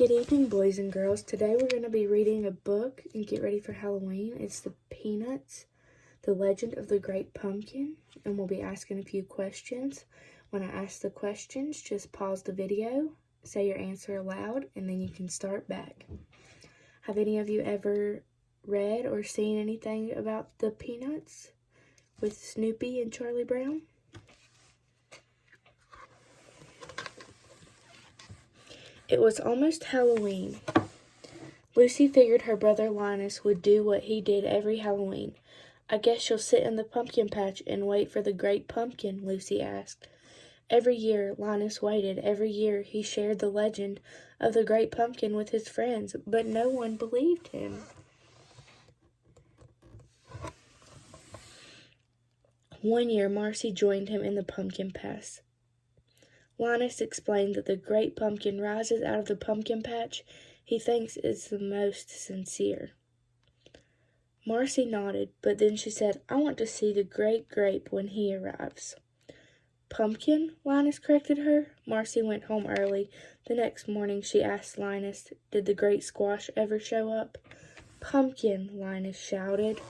Good evening, boys and girls. Today we're going to be reading a book and get ready for Halloween. It's The Peanuts, The Legend of the Great Pumpkin, and we'll be asking a few questions. When I ask the questions, just pause the video, say your answer aloud, and then you can start back. Have any of you ever read or seen anything about The Peanuts with Snoopy and Charlie Brown? It was almost Halloween. Lucy figured her brother Linus would do what he did every Halloween. "I guess you'll sit in the pumpkin patch and wait for the great pumpkin," Lucy asked. Every year, Linus waited. Every year, he shared the legend of the great pumpkin with his friends, but no one believed him. One year, Marcy joined him in the pumpkin patch. Linus explained that the great pumpkin rises out of the pumpkin patch he thinks is the most sincere. Marcy nodded, but then she said, "I want to see the great grape when he arrives." "Pumpkin?" Linus corrected her. Marcy went home early. The next morning she asked Linus, "Did the great squash ever show up?" "Pumpkin," Linus shouted.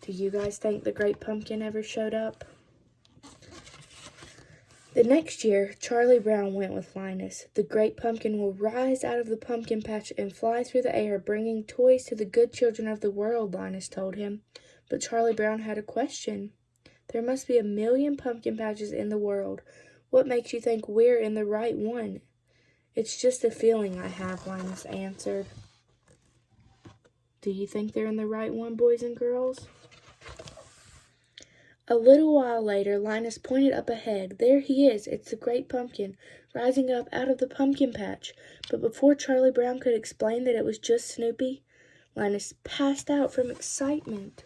Do you guys think the great pumpkin ever showed up? The next year, Charlie Brown went with Linus. "The great pumpkin will rise out of the pumpkin patch and fly through the air, bringing toys to the good children of the world," Linus told him. But Charlie Brown had a question. "There must be 1,000,000 pumpkin patches in the world. What makes you think we're in the right one?" "It's just a feeling I have," Linus answered. Do you think they're in the right one, boys and girls? A little while later, Linus pointed up ahead. "There he is. It's the great pumpkin, rising up out of the pumpkin patch." But before Charlie Brown could explain that it was just Snoopy, Linus passed out from excitement.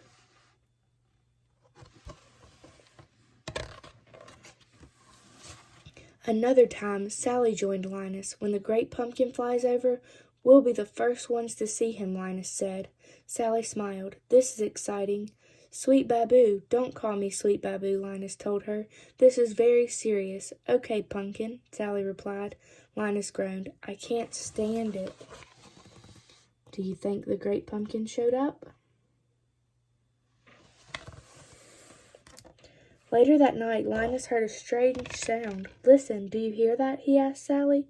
Another time, Sally joined Linus. "When the great pumpkin flies over, we'll be the first ones to see him," Linus said. Sally smiled. "This is exciting." "Sweet Baboo." "Don't call me Sweet Baboo," Linus told her. "This is very serious." "Okay, Pumpkin," Sally replied. Linus groaned. "I can't stand it." Do you think the great pumpkin showed up? Later that night, Linus heard a strange sound. "Listen, do you hear that?" he asked Sally.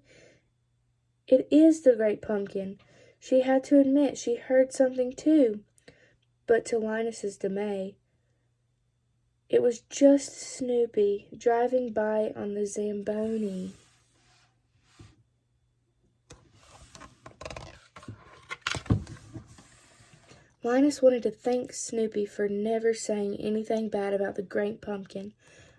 It is the great pumpkin. She had to admit she heard something too. But to Linus's dismay, it was just Snoopy driving by on the Zamboni. Linus wanted to thank Snoopy for never saying anything bad about the great pumpkin.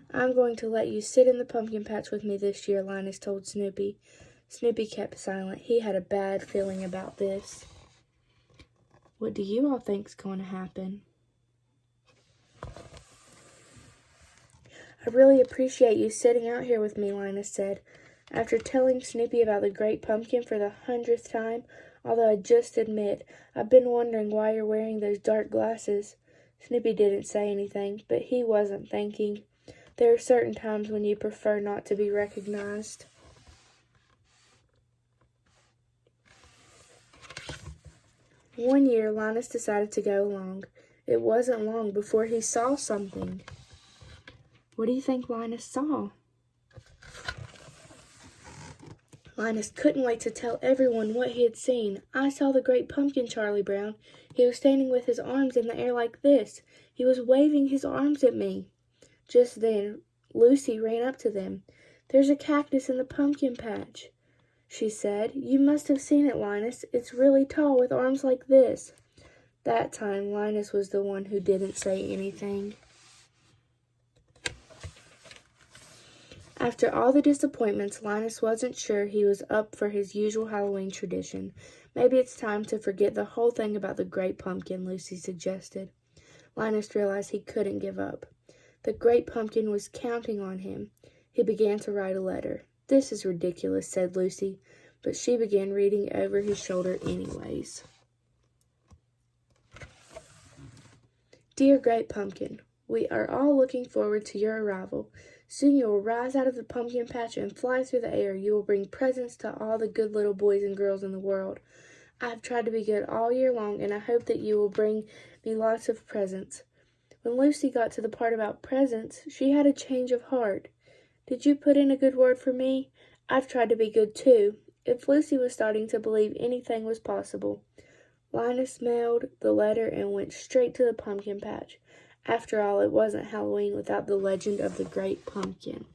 "I'm going to let you sit in the pumpkin patch with me this year," Linus told Snoopy. Snoopy kept silent. He had a bad feeling about this. What do you all think's going to happen? "I really appreciate you sitting out here with me," Linus said. After telling Snoopy about the great pumpkin for the 100th time, "Although I just admit, I've been wondering why you're wearing those dark glasses." Snoopy didn't say anything, but he wasn't thinking. There are certain times when you prefer not to be recognized. One year, Linus decided to go along. It wasn't long before he saw something. What do you think Linus saw? Linus couldn't wait to tell everyone what he had seen. "I saw the great pumpkin, Charlie Brown. He was standing with his arms in the air like this. He was waving his arms at me." Just then, Lucy ran up to them. "There's a cactus in the pumpkin patch," she said. "You must have seen it, Linus. It's really tall with arms like this." That time, Linus was the one who didn't say anything. After all the disappointments, Linus wasn't sure he was up for his usual Halloween tradition. "Maybe it's time to forget the whole thing about the great pumpkin," Lucy suggested. Linus realized he couldn't give up. The great pumpkin was counting on him. He began to write a letter. "This is ridiculous," said Lucy, but she began reading over his shoulder anyways. "Dear Great Pumpkin, we are all looking forward to your arrival. Soon you will rise out of the pumpkin patch and fly through the air. You will bring presents to all the good little boys and girls in the world. I have tried to be good all year long, and I hope that you will bring me lots of presents." When Lucy got to the part about presents, she had a change of heart. "Did you put in a good word for me? I've tried to be good too." If Lucy was starting to believe anything was possible. Linus mailed the letter and went straight to the pumpkin patch. After all, it wasn't Halloween without the legend of the Great Pumpkin.